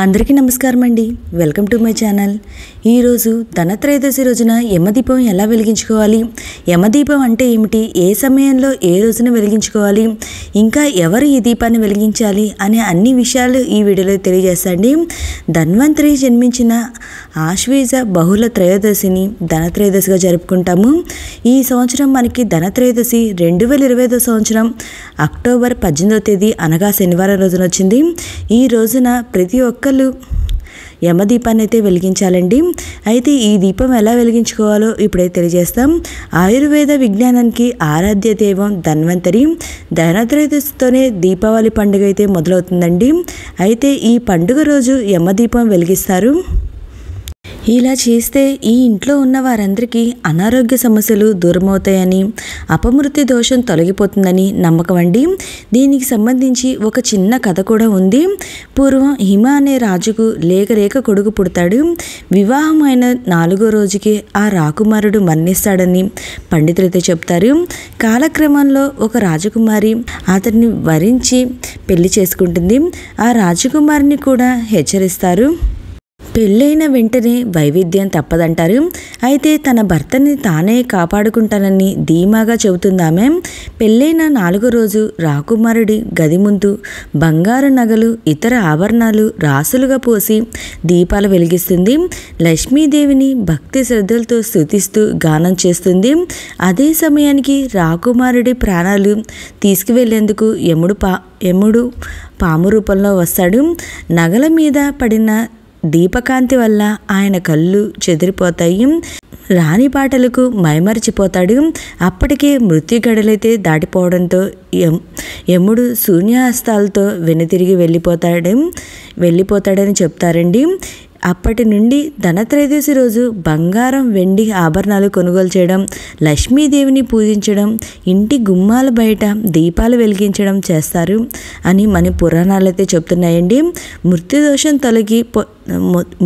అందరికీ నమస్కారం అండి. Welcome to my channel. ఈరోజు ధనత్రయోదశి రోజున యమదీపం ఎలా వెలిగించుకోవాలి, యమదీపం అంటే ఏమిటి, ఏ సమయంలో ఏ రోజున వెలిగించుకోవాలి, ఇంకా ఎవరు ఈ దీపాన్ని వెలిగించాలి అనే అన్ని విషయాలు ఈ వీడియోలో తెలియజేస్తాండి. ధన్వంతరి జన్మించిన ఆశ్వేజ బహుళ త్రయోదశిని ధనత్రయోదశిగా జరుపుకుంటాము. ఈ సంవత్సరం మనకి ధనత్రయోదశి 2025 సంవత్సరం అక్టోబర్ 18వ తేదీ అనగా శనివారం రోజున వచ్చింది. ఈ రోజున ప్రతి ఒక్కళ్ళు యమదీపాన్ని అయితే వెలిగించాలండి. అయితే ఈ దీపం ఎలా వెలిగించుకోవాలో ఇప్పుడైతే తెలియజేస్తాం. ఆయుర్వేద విజ్ఞానానికి ఆరాధ్య దైవం ధన్వంతరి. ధనత్రయోదశితోనే దీపావళి పండుగ అయితే మొదలవుతుందండి. అయితే ఈ పండుగ రోజు యమదీపం వెలిగిస్తారు. ఇలా చేస్తే ఈ ఇంట్లో ఉన్న వారందరికీ అనారోగ్య సమస్యలు దూరమవుతాయని, అపమృత్యు దోషం తొలగిపోతుందని నమ్మకం అండి. దీనికి సంబంధించి ఒక చిన్న కథ కూడా ఉంది. పూర్వం హిమ అనే రాజుకు లేక కొడుకు పుడతాడు. వివాహం అయిన 4వ రోజుకి ఆ రాకుమారుడు మరణిస్తాడని పండితులైతే చెప్తారు. కాలక్రమంలో ఒక రాజకుమారి అతన్ని వరించి పెళ్లి చేసుకుంటుంది. ఆ రాజకుమారిని కూడా హెచ్చరిస్తారు. పెళ్ళైన వెంటనే వైవిధ్యం తప్పదంటారు. అయితే తన భర్తని తానే కాపాడుకుంటానని ధీమాగా చెబుతుందామె. పెళ్ళైన 4వ రోజు రాకుమారుడి గది ముందు బంగారు నగలు, ఇతర ఆభరణాలు రాసులుగా పోసి దీపాలు వెలిగిస్తుంది. లక్ష్మీదేవిని భక్తి శ్రద్ధలతో స్తుతిస్తూ గానం చేస్తుంది. అదే సమయానికి రాకుమారుడి ప్రాణాలు తీసుకువెళ్లేందుకు యముడు పాము రూపంలో వస్తాడు. నగల మీద పడిన దీపకాంతి వల్ల ఆయన కళ్ళు చెదిరిపోతాయి. రాణి పాటలకు మైమరిచిపోతాడు. అప్పటికే మృత్యు గడలైతే దాటిపోవడంతో యముడు శూన్యహస్తాలతో వెనుతిరిగి వెళ్ళిపోతాడని చెప్తారండి. అప్పటి నుండి ధనత్రయోదశి రోజు బంగారం, వెండి ఆభరణాలు కొనుగోలు చేయడం, లక్ష్మీదేవిని పూజించడం, ఇంటి గుమ్మాల బయట దీపాలు వెలిగించడం చేస్తారు అని మన పురాణాలు అయితే చెప్తున్నాయండి.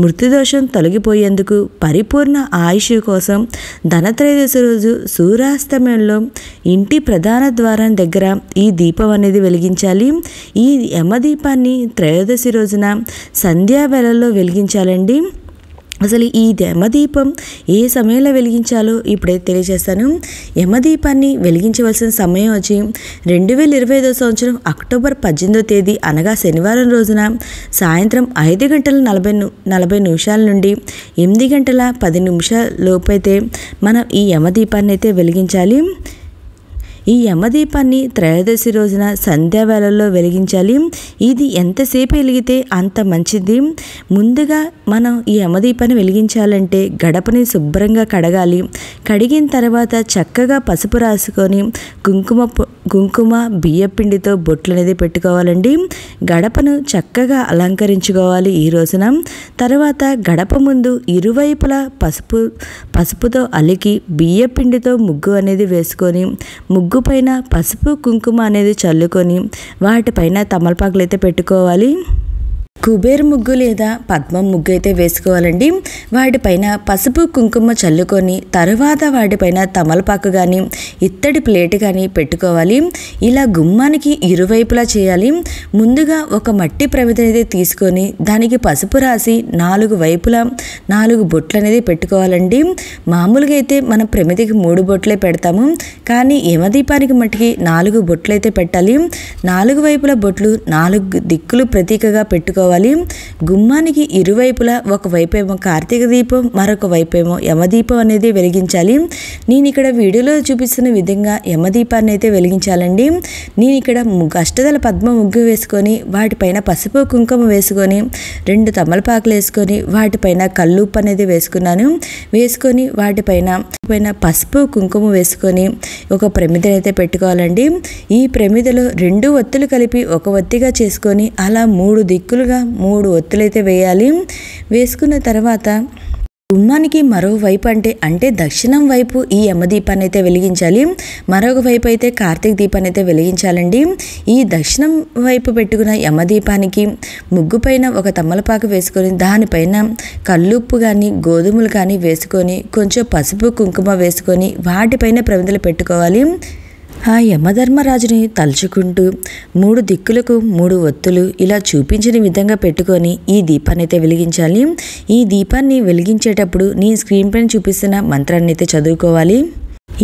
మృత్యుదోషం తొలగిపోయేందుకు పరిపూర్ణ ఆయుష్ కోసం ధనత్రయోదశి రోజు సూర్యాస్తమయంలో ఇంటి ప్రధాన ద్వారం దగ్గర ఈ దీపం అనేది వెలిగించాలి. ఈ యమదీపాన్ని త్రయోదశి రోజున సంధ్యావేళల్లో వెలిగించాలండి. అసలు ఈ యమదీపం ఏ సమయంలో వెలిగించాలో ఇప్పుడైతే తెలియజేస్తాను. యమదీపాన్ని వెలిగించవలసిన సమయం వచ్చి 2025 సంవత్సరం అక్టోబర్ 18వ తేదీ అనగా శనివారం రోజున సాయంత్రం 5:40 నుండి 8:10 లోపైతే మనం ఈ యమదీపాన్ని అయితే వెలిగించాలి. ఈ యమదీపాన్ని త్రయోదశి రోజున సంధ్యావేళల్లో వెలిగించాలి. ఇది ఎంతసేపు వెలిగితే అంత మంచిది. ముందుగా మనం ఈ యమదీపాన్ని వెలిగించాలంటే గడపని శుభ్రంగా కడగాలి. కడిగిన తర్వాత చక్కగా పసుపు రాసుకొని కుంకుమ బియ్యపిండితో బొట్లు అనేది పెట్టుకోవాలండి. గడపను చక్కగా అలంకరించుకోవాలి ఈ రోజున. తర్వాత గడప ముందు ఇరువైపులా పసుపుతో అలికి బియ్యపిండితో ముగ్గు అనేది వేసుకొని ముగ్గు పైన పసుపు కుంకుమ అనేది చల్లుకొని వాటిపైన తమలపాకులు అయితే పెట్టుకోవాలి. కుబేర్ ముగ్గు లేదా పద్మం ముగ్గు అయితే వేసుకోవాలండి. వాటిపైన పసుపు కుంకుమ చల్లుకొని తర్వాత వాటిపైన తమలపాకు కానీ ఇత్తడి ప్లేట్ కానీ పెట్టుకోవాలి. ఇలా గుమ్మానికి ఇరువైపులా చేయాలి. ముందుగా ఒక మట్టి ప్రమిద అనేది తీసుకొని దానికి పసుపు రాసి 4 వైపులా 4 బొట్లు అనేది పెట్టుకోవాలండి. మామూలుగా అయితే మనం ప్రమిదికి 3 బొట్లే పెడతాము, కానీ యమదీపానికి మట్టికి 4 బొట్లు అయితే పెట్టాలి. 4 వైపుల బొట్లు 4 దిక్కులు ప్రతీకగా పెట్టుకోవాలి. గుమ్మానికి ఇరువైపులా ఒక వైపేమో కార్తీక దీపం, మరొక వైపేమో యమదీపం అనేది వెలిగించాలి. నేను ఇక్కడ వీడియోలో చూపిస్తున్న విధంగా యమదీపాన్ని అయితే వెలిగించాలండి. నేను ఇక్కడ అష్టదళ పద్మ ముగ్గు వేసుకొని వాటిపైన పసుపు కుంకుమ వేసుకొని 2 తమలపాకులు వేసుకొని వాటిపైన కల్లుప్పు అనేది వేసుకొని వాటిపైన పసుపు కుంకుమ వేసుకొని ఒక ప్రమిదను అయితే పెట్టుకోవాలండి. ఈ ప్రమిదలో 2 ఒత్తులు కలిపి ఒక ఒత్తిగా చేసుకొని అలా 3 దిక్కులుగా 3 ఒత్తులైతే వేయాలి. వేసుకున్న తర్వాత గుమ్మానికి మరోవైపు అంటే దక్షిణం వైపు ఈ యమదీపాన్ని అయితే వెలిగించాలి. మరొక వైపు అయితే కార్తీక దీపాన్ని అయితే వెలిగించాలండి. ఈ దక్షిణం వైపు పెట్టుకున్న యమదీపానికి ముగ్గు పైన ఒక తమలపాకు వేసుకొని దానిపైన కల్లుప్పు కానీ గోధుమలు కానీ వేసుకొని కొంచెం పసుపు కుంకుమ వేసుకొని వాటిపైన ప్రమిదలు పెట్టుకోవాలి. ఆ యమధర్మరాజుని తలుచుకుంటూ 3 దిక్కులకు 3 ఒత్తులు ఇలా చూపించిన విధంగా పెట్టుకొని ఈ దీపాన్ని అయితే వెలిగించాలి. ఈ దీపాన్ని వెలిగించేటప్పుడు నీ స్క్రీన్ పైన చూపిస్తున్న మంత్రాన్ని అయితే చదువుకోవాలి.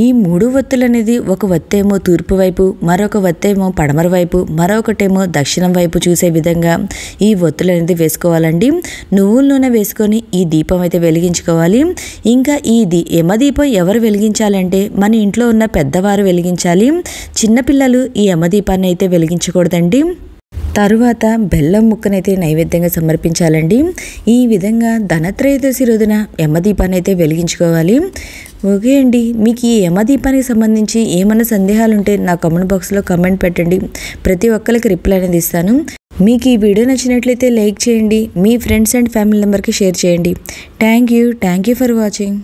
ఈ 3 ఒత్తులు అనేది ఒక ఒత్తేమో తూర్పు వైపు, మరొక ఒత్తేమో పడమర వైపు, మరొకటేమో దక్షిణం వైపు చూసే విధంగా ఈ ఒత్తులు అనేది వేసుకోవాలండి. నువ్వుల నూనె వేసుకొని ఈ దీపం అయితే వెలిగించుకోవాలి. ఇంకా ఈ యమదీపం ఎవరు వెలిగించాలంటే మన ఇంట్లో ఉన్న పెద్దవారు వెలిగించాలి. చిన్నపిల్లలు ఈ యమదీపాన్ని అయితే వెలిగించకూడదండి. తరువాత బెల్లం ముక్కనైతే నైవేద్యంగా సమర్పించాలండి. ఈ విధంగా ధనత్రయోదశి రోజున యమదీపాన్ని అయితే వెలిగించుకోవాలి. ఓకే అండి, మీకు ఈ యమదీపానికి సంబంధించి ఏమైనా సందేహాలు ఉంటే నా కామెంట్ బాక్స్లో కామెంట్ పెట్టండి. ప్రతి ఒక్కరికి రిప్లై అనేది ఇస్తాను. మీకు ఈ వీడియో నచ్చినట్లయితే లైక్ చేయండి. మీ ఫ్రెండ్స్ అండ్ ఫ్యామిలీ మెంబర్కి షేర్ చేయండి. Thank you for watching.